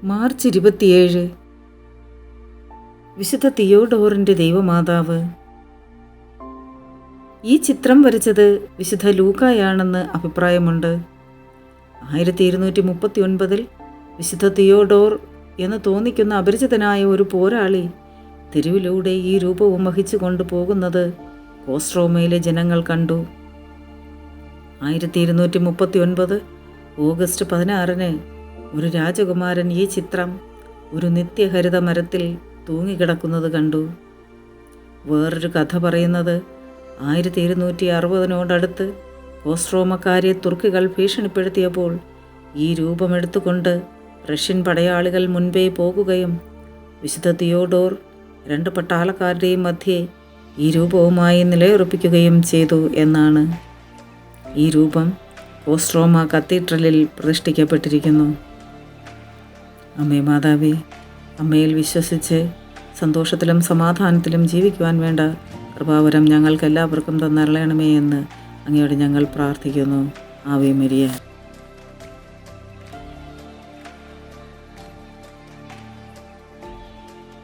March 27 വിശുദ്ധ തിയോഡോറിൻ്റെ ദൈവമാതാവ്. ഈ ചിത്രം വരച്ചത് വിശുദ്ധ ലൂക്കായാണെന്ന് അഭിപ്രായമുണ്ട്. 1239 വിശുദ്ധ തിയോഡോർ എന്ന് തോന്നിക്കുന്ന അപരിചിതനായ ഒരു പോരാളി തെരുവിലൂടെ ഈ രൂപവും വഹിച്ചു കൊണ്ടുപോകുന്നത് കോസ്ട്രോമയിലെ ജനങ്ങൾ കണ്ടു. 1239 ഓഗസ്റ്റ് 16 ഒരു രാജകുമാരൻ ഈ ചിത്രം ഒരു നിത്യഹരിത മരത്തിൽ തൂങ്ങിക്കിടക്കുന്നത് കണ്ടു. വേറൊരു കഥ പറയുന്നത് 1260 കോസ്ട്രോമക്കാരെ തുർക്കികൾ ഭീഷണിപ്പെടുത്തിയപ്പോൾ ഈ രൂപമെടുത്തുകൊണ്ട് റഷ്യൻ പടയാളികൾ മുൻപേ പോകുകയും വിശുദ്ധ തിയോഡോർ 2 പട്ടാളക്കാരുടെയും മധ്യേ ഈ രൂപവുമായി നിലയുറപ്പിക്കുകയും ചെയ്തു എന്നാണ്. ഈ രൂപം കോസ്ട്രോമ കത്തീഡ്രലിൽ പ്രതിഷ്ഠിക്കപ്പെട്ടിരിക്കുന്നു. അമ്മേ മാതാവേ, അമ്മയിൽ വിശ്വസിച്ച് സന്തോഷത്തിലും സമാധാനത്തിലും ജീവിക്കുവാൻ വേണ്ട കൃപാവരം ഞങ്ങൾക്കെല്ലാവർക്കും തന്നരുളണമേ എന്ന് അങ്ങയോട് ഞങ്ങൾ പ്രാർത്ഥിക്കുന്നു. Ave Maria.